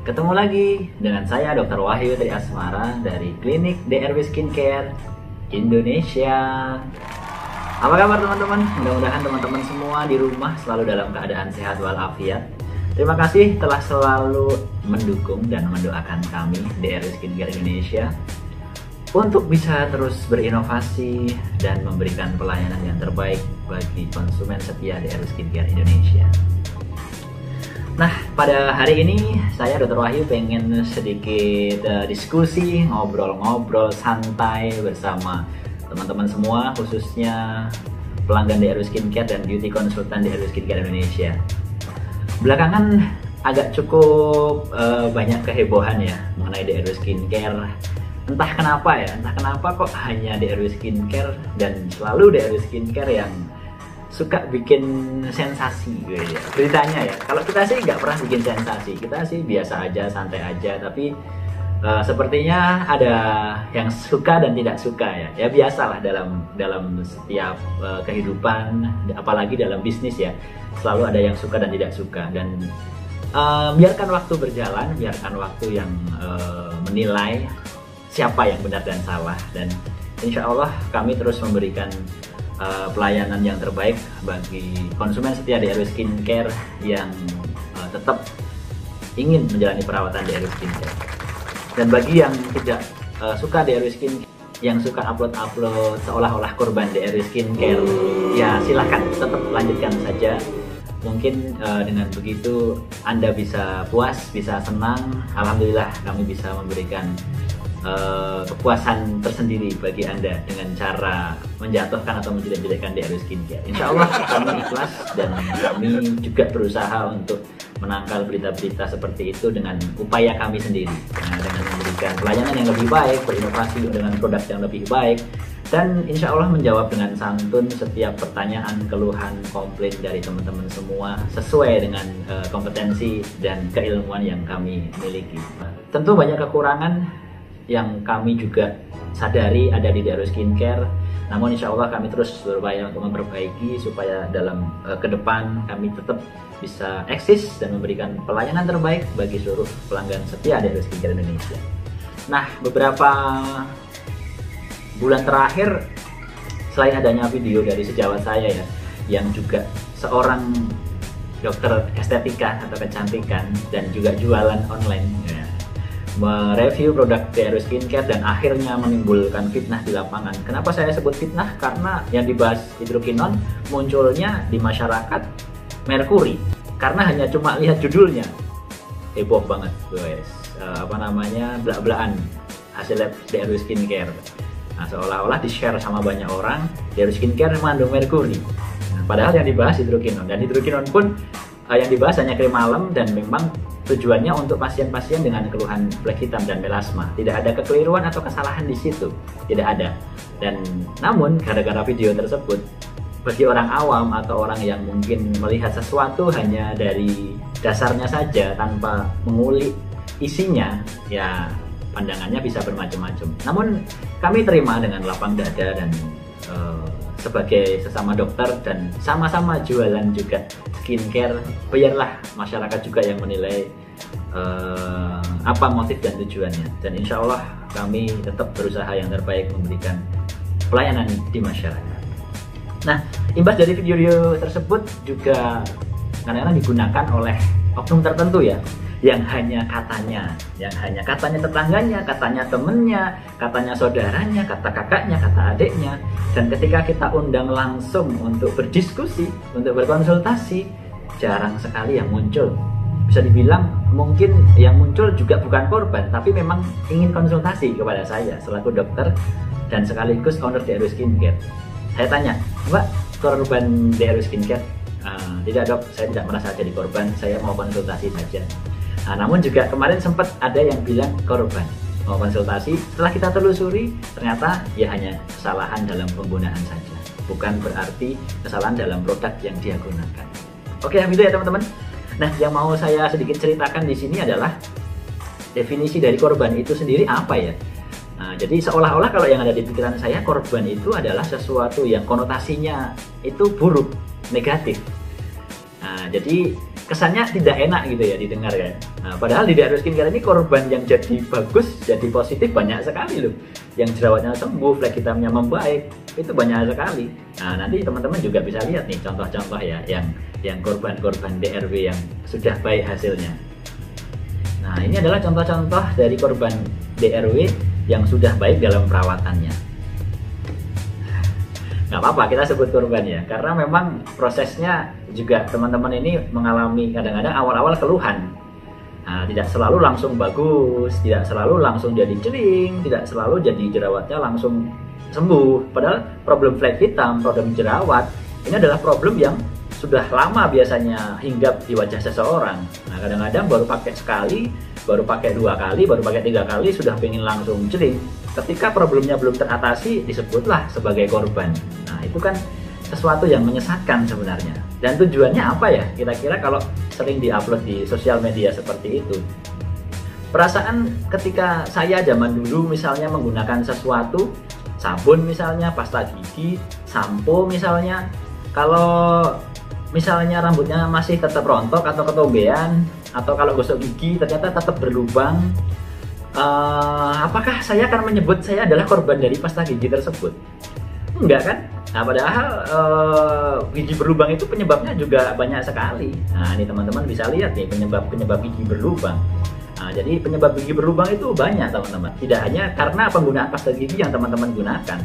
Ketemu lagi dengan saya Dr. Wahyu Tri Asmara dari Klinik DRW Skincare Indonesia. Apa kabar teman-teman? Mudah-mudahan teman-teman semua di rumah selalu dalam keadaan sehat walafiat. Terima kasih telah selalu mendukung dan mendoakan kami DRW Skincare Indonesia untuk bisa terus berinovasi dan memberikan pelayanan yang terbaik bagi konsumen setia DRW Skincare Indonesia. Nah, pada hari ini saya Dr. Wahyu pengen sedikit diskusi, ngobrol-ngobrol santai bersama teman-teman semua, khususnya pelanggan DRW Skincare dan beauty konsultan DRW Skincare Indonesia. Belakangan agak cukup banyak kehebohan ya mengenai DRW Skincare. Entah kenapa kok hanya DRW Skincare dan selalu DRW Skincare yang suka bikin sensasi gitu ya. Beritanya ya, kalau kita sih nggak pernah bikin sensasi, kita sih biasa aja, santai aja, tapi sepertinya ada yang suka dan tidak suka ya. Ya biasalah dalam setiap kehidupan, apalagi dalam bisnis ya, selalu ada yang suka dan tidak suka. Dan biarkan waktu berjalan, biarkan waktu yang menilai siapa yang benar dan salah, dan insya Allah kami terus memberikan pelayanan yang terbaik bagi konsumen setia DRW Skincare yang tetap ingin menjalani perawatan DRW Skincare. Dan bagi yang tidak suka DRW Skincare, yang suka upload seolah-olah korban DRW Skincare, ya silahkan tetap lanjutkan saja. Mungkin dengan begitu Anda bisa puas, bisa senang. Alhamdulillah kami bisa memberikan kepuasan tersendiri bagi Anda dengan cara menjatuhkan atau menjelek-jelekkan DRW Skincare. Insya Allah kami ikhlas dan kami juga berusaha untuk menangkal berita-berita seperti itu dengan upaya kami sendiri, dengan memberikan pelayanan yang lebih baik, berinovasi dengan produk yang lebih baik, dan insya Allah menjawab dengan santun setiap pertanyaan, keluhan, komplain dari teman-teman semua sesuai dengan kompetensi dan keilmuan yang kami miliki. Tentu banyak kekurangan yang kami juga sadari ada di DRW Skincare, namun insya Allah kami terus berupaya untuk memperbaiki supaya dalam ke depan kami tetap bisa eksis dan memberikan pelayanan terbaik bagi seluruh pelanggan setia DRW Skincare Indonesia. Nah, beberapa bulan terakhir, selain adanya video dari sejawat saya ya, yang juga seorang dokter estetika atau kecantikan dan juga jualan online ya, mereview produk DRW Skincare dan akhirnya menimbulkan fitnah di lapangan. Kenapa saya sebut fitnah? Karena yang dibahas hidrokinon munculnya di masyarakat merkuri. Karena hanya cuma lihat judulnya, heboh banget guys. Belak-belakan hasil lab DRW Skincare. Nah, seolah-olah di-share sama banyak orang, DRW Skincare mengandung merkuri. Nah, padahal yang dibahas hidrokinon, dan hidrokinon pun yang dibahas hanya krim malam, dan memang tujuannya untuk pasien-pasien dengan keluhan flek hitam dan melasma. Tidak ada kekeliruan atau kesalahan di situ, tidak ada. Dan namun gara-gara video tersebut, bagi orang awam atau orang yang mungkin melihat sesuatu hanya dari dasarnya saja tanpa mengulik isinya, ya pandangannya bisa bermacam-macam. Namun kami terima dengan lapang dada dan sebagai sesama dokter dan sama-sama jualan juga skincare, biarlah masyarakat juga yang menilai apa motif dan tujuannya. Dan insya Allah kami tetap berusaha yang terbaik memberikan pelayanan di masyarakat. Nah, imbas dari video tersebut juga kadang-kadang digunakan oleh oknum tertentu ya, yang hanya katanya tetangganya, katanya temennya, katanya saudaranya, kata kakaknya, kata adiknya. Dan ketika kita undang langsung untuk berdiskusi, untuk berkonsultasi, jarang sekali yang muncul. Bisa dibilang mungkin yang muncul juga bukan korban, tapi memang ingin konsultasi kepada saya selaku dokter dan sekaligus owner DRW Skincare. Saya tanya, Mbak, korban DRW Skincare? Tidak dok, saya tidak merasa jadi korban, saya mau konsultasi saja. Nah, namun juga kemarin sempat ada yang bilang korban, mau konsultasi. Setelah kita telusuri, ternyata ya hanya kesalahan dalam penggunaan saja, bukan berarti kesalahan dalam produk yang dia gunakan. Oke, gitu ya teman-teman. Nah, yang mau saya sedikit ceritakan di sini adalah definisi dari korban itu sendiri apa ya. Nah, jadi seolah-olah kalau yang ada di pikiran saya, korban itu adalah sesuatu yang konotasinya itu buruk, negatif. Nah, jadi kesannya tidak enak gitu ya didengar ya. Nah, padahal di DR Skincare ini korban yang jadi bagus, jadi positif banyak sekali loh. Yang jerawatnya sembuh, flek hitamnya membaik, itu banyak sekali. Nah, nanti teman-teman juga bisa lihat nih contoh-contoh ya yang korban-korban DRW yang sudah baik hasilnya. Nah, ini adalah contoh-contoh dari korban DRW yang sudah baik dalam perawatannya. Nggak apa-apa kita sebut korban ya, karena memang prosesnya juga teman-teman ini mengalami kadang-kadang awal-awal keluhan. Nah, tidak selalu langsung bagus, tidak selalu langsung jadi celing, tidak selalu jadi jerawatnya langsung sembuh. Padahal problem flek hitam, problem jerawat, ini adalah problem yang sudah lama biasanya hinggap di wajah seseorang. Nah, kadang-kadang baru pakai sekali, baru pakai 2 kali, baru pakai 3 kali sudah pengen langsung celing. Ketika problemnya belum teratasi, disebutlah sebagai korban. Nah, itu kan sesuatu yang menyesatkan sebenarnya. Dan tujuannya apa ya? Kira-kira kalau sering diupload di sosial media seperti itu. Perasaan ketika saya zaman dulu misalnya menggunakan sesuatu, sabun misalnya, pasta gigi, sampo misalnya, kalau misalnya rambutnya masih tetap rontok atau ketombean, atau kalau gosok gigi ternyata tetap berlubang, apakah saya akan menyebut saya adalah korban dari pasta gigi tersebut? Enggak kan? Nah, padahal gigi berlubang itu penyebabnya juga banyak sekali. Nah, ini teman-teman bisa lihat nih penyebab gigi berlubang. Nah, jadi penyebab gigi berlubang itu banyak teman-teman. Tidak hanya karena penggunaan pasta gigi yang teman-teman gunakan.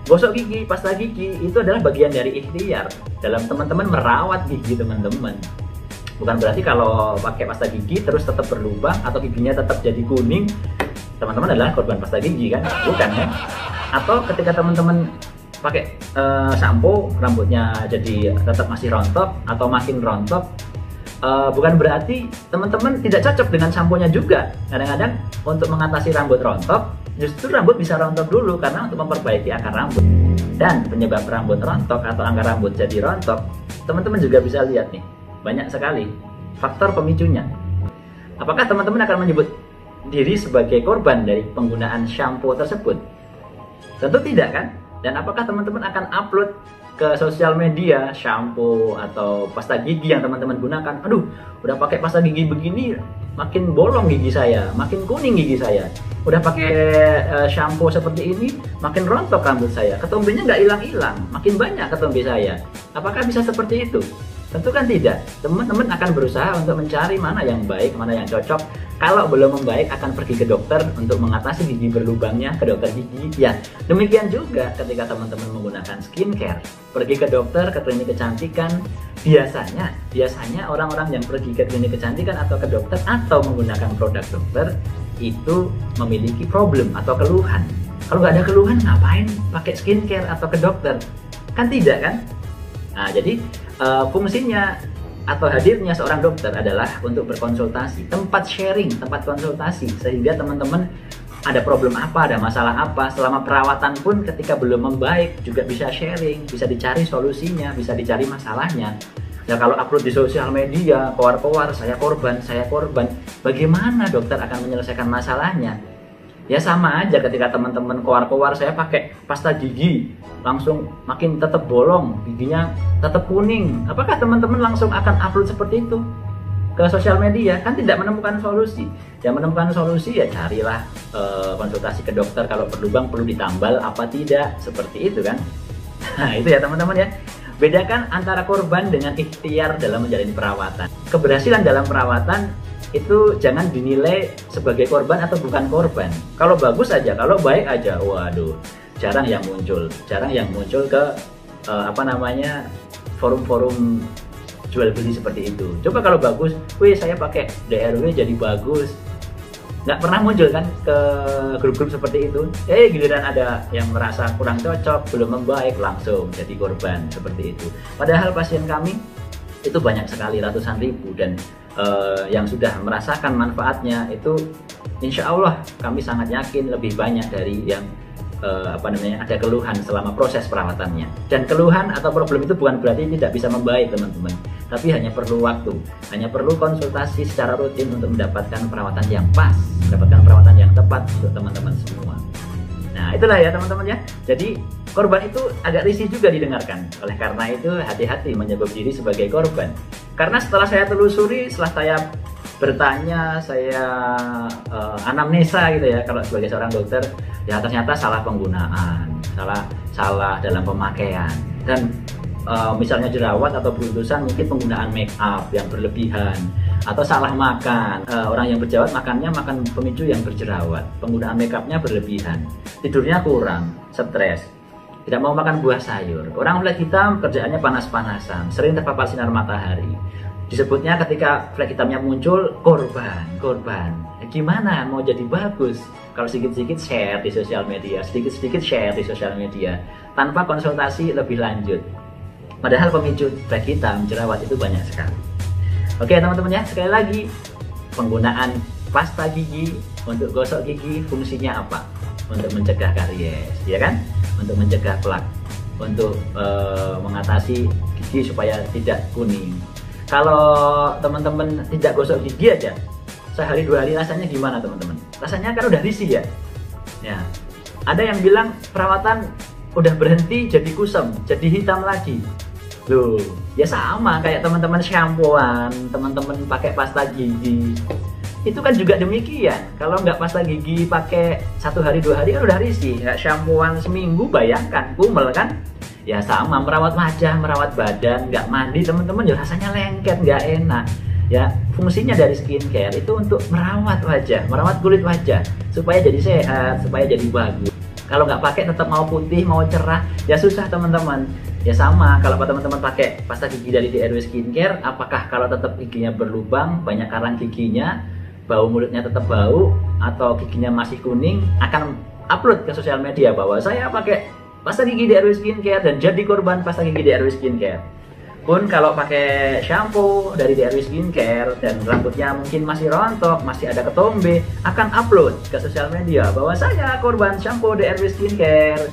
Gosok gigi, pasta gigi itu adalah bagian dari ikhtiar dalam teman-teman merawat gigi teman-teman. Bukan berarti kalau pakai pasta gigi terus tetap berlubang atau giginya tetap jadi kuning, teman-teman adalah korban pasta gigi kan? Bukan kan? Atau ketika teman-teman pakai sampo, rambutnya jadi tetap masih rontok atau makin rontok, bukan berarti teman-teman tidak cocok dengan samponya juga. Kadang-kadang untuk mengatasi rambut rontok, justru rambut bisa rontok dulu karena untuk memperbaiki akar rambut. Dan penyebab rambut rontok atau akar rambut jadi rontok, teman-teman juga bisa lihat nih, banyak sekali faktor pemicunya. Apakah teman-teman akan menyebut diri sebagai korban dari penggunaan shampoo tersebut? Tentu tidak kan? Dan apakah teman-teman akan upload ke sosial media shampoo atau pasta gigi yang teman-teman gunakan? Aduh, udah pakai pasta gigi begini, makin bolong gigi saya, makin kuning gigi saya. Udah pakai shampoo seperti ini, makin rontok rambut saya. Ketombenya nggak hilang-hilang, makin banyak ketombe saya. Apakah bisa seperti itu? Tentu kan tidak. Teman-teman akan berusaha untuk mencari mana yang baik, mana yang cocok. Kalau belum membaik akan pergi ke dokter untuk mengatasi gigi berlubangnya, ke dokter gigi. Ya, demikian juga ketika teman-teman menggunakan skincare, pergi ke dokter, ke klinik kecantikan. Biasanya orang-orang yang pergi ke klinik kecantikan atau ke dokter atau menggunakan produk dokter itu memiliki problem atau keluhan. Kalau nggak ada keluhan, ngapain pakai skincare atau ke dokter? Kan tidak kan? Nah, jadi fungsinya atau hadirnya seorang dokter adalah untuk berkonsultasi, tempat sharing, tempat konsultasi, sehingga teman-teman ada problem apa, ada masalah apa, selama perawatan pun ketika belum membaik juga bisa sharing, bisa dicari solusinya, bisa dicari masalahnya. Nah, kalau upload di sosial media, keluar-keluar, saya korban, bagaimana dokter akan menyelesaikan masalahnya? Ya sama aja ketika teman-teman keluar-keluar, saya pakai pasta gigi, langsung makin tetap bolong, giginya tetap kuning. Apakah teman-teman langsung akan upload seperti itu ke sosial media? Kan tidak menemukan solusi. Yang menemukan solusi ya carilah konsultasi ke dokter, kalau berlubang perlu ditambal apa tidak, seperti itu kan. Nah, itu ya teman-teman ya. Bedakan antara korban dengan ikhtiar dalam menjalani perawatan. Keberhasilan dalam perawatan itu jangan dinilai sebagai korban atau bukan korban. Kalau bagus aja, kalau baik aja, waduh, jarang yang muncul ke forum-forum jual beli seperti itu. Coba kalau bagus, wih saya pakai DRW jadi bagus, nggak pernah muncul kan ke grup-grup seperti itu. Giliran ada yang merasa kurang cocok, belum membaik, langsung jadi korban seperti itu. Padahal pasien kami itu banyak sekali, ratusan ribu, dan yang sudah merasakan manfaatnya itu insya Allah kami sangat yakin lebih banyak dari yang ada keluhan selama proses perawatannya. Dan keluhan atau problem itu bukan berarti tidak bisa membaik teman-teman, tapi hanya perlu waktu, hanya perlu konsultasi secara rutin untuk mendapatkan perawatan yang pas, mendapatkan perawatan yang tepat untuk teman-teman semua. Nah, itulah ya teman-teman ya. Jadi korban itu agak risih juga didengarkan. Oleh karena itu hati-hati menyebut diri sebagai korban. Karena setelah saya telusuri, setelah saya bertanya, saya anamnesa gitu ya, kalau sebagai seorang dokter, ya ternyata salah penggunaan, salah dalam pemakaian, dan misalnya jerawat atau beruntusan mungkin penggunaan make up yang berlebihan, atau salah makan. Orang yang berjerawat makannya makan pemicu yang berjerawat, penggunaan make upnya berlebihan, tidurnya kurang, stres, tidak mau makan buah sayur. Orang kulit hitam kerjaannya panas-panasan, sering terpapar sinar matahari. Disebutnya ketika flek hitamnya muncul, korban. Gimana mau jadi bagus kalau sedikit-sedikit share di sosial media, sedikit-sedikit share di sosial media, tanpa konsultasi lebih lanjut. Padahal pemicu flek hitam, jerawat itu banyak sekali. Oke teman-teman ya, sekali lagi, penggunaan pasta gigi untuk gosok gigi fungsinya apa? Untuk mencegah karies, ya kan? Untuk mencegah plak, untuk mengatasi gigi supaya tidak kuning. Kalau teman-teman tidak gosok gigi aja, sehari 2 hari rasanya gimana teman-teman? Rasanya kan udah risih ya. Ya, ada yang bilang perawatan udah berhenti jadi kusam, jadi hitam lagi. Loh, ya sama kayak teman-teman shampooan, teman-teman pakai pasta gigi. Itu kan juga demikian. Kalau nggak pasta gigi pakai 1 hari 2 hari kan udah risih. Nggak shampooan seminggu, bayangkan kumel kan? Ya sama, merawat wajah, merawat badan, nggak mandi teman-teman ya rasanya lengket, nggak enak. Ya, fungsinya dari skincare itu untuk merawat wajah, merawat kulit wajah supaya jadi sehat, supaya jadi bagus. Kalau nggak pakai tetap mau putih, mau cerah, ya susah teman-teman. Ya sama, kalau teman-teman pakai pasta gigi dari DRW Skincare, apakah kalau tetap giginya berlubang, banyak karang giginya, bau mulutnya tetap bau, atau giginya masih kuning, akan upload ke sosial media bahwa saya pakai pasta gigi DRW Skincare dan jadi korban pasta gigi DRW Skincare. Pun kalau pakai shampoo dari DRW Skincare dan rambutnya mungkin masih rontok, masih ada ketombe, akan upload ke sosial media bahwa saya korban shampoo DRW Skincare.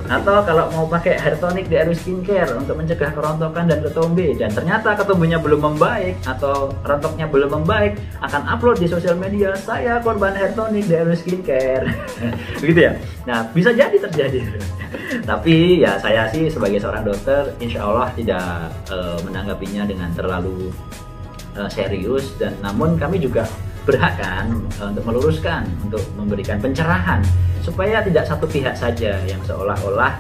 Atau kalau mau pakai hair tonic DRW Skincare untuk mencegah kerontokan dan ketombe, dan ternyata ketombenya belum membaik atau rontoknya belum membaik, akan upload di sosial media, saya korban hair tonic DRW Skincare. Begitu ya. Nah, bisa jadi terjadi. Tapi ya saya sih sebagai seorang dokter, insya Allah tidak menanggapinya dengan terlalu serius, dan namun kami juga berhak kan untuk meluruskan, untuk memberikan pencerahan supaya tidak satu pihak saja yang seolah-olah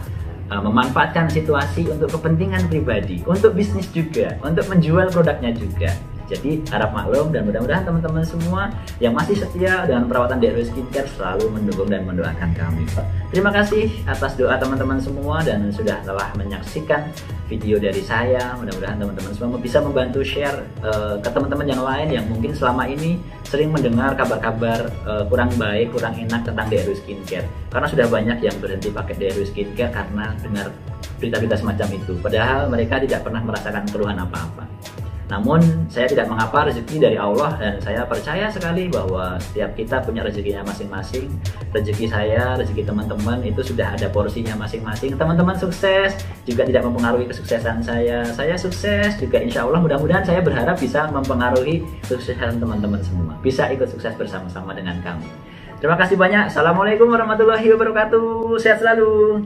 memanfaatkan situasi untuk kepentingan pribadi, untuk bisnis juga, untuk menjual produknya juga. Jadi harap maklum, dan mudah-mudahan teman-teman semua yang masih setia dengan perawatan DRW Skincare selalu mendukung dan mendoakan kami. Terima kasih atas doa teman-teman semua dan sudah telah menyaksikan video dari saya. Mudah-mudahan teman-teman semua bisa membantu share ke teman-teman yang lain yang mungkin selama ini sering mendengar kabar-kabar kurang baik, kurang enak tentang DRW Skincare. Karena sudah banyak yang berhenti pakai DRW Skincare karena dengar berita-berita semacam itu. Padahal mereka tidak pernah merasakan keluhan apa-apa. Namun saya tidak mengapa, rezeki dari Allah, dan saya percaya sekali bahwa setiap kita punya rezekinya masing-masing. Rezeki saya, rezeki teman-teman itu sudah ada porsinya masing-masing. Teman-teman sukses juga tidak mempengaruhi kesuksesan saya. Saya sukses juga, insya Allah mudah-mudahan saya berharap bisa mempengaruhi kesuksesan teman-teman semua. Bisa ikut sukses bersama-sama dengan kami. Terima kasih banyak. Assalamualaikum warahmatullahi wabarakatuh. Sehat selalu.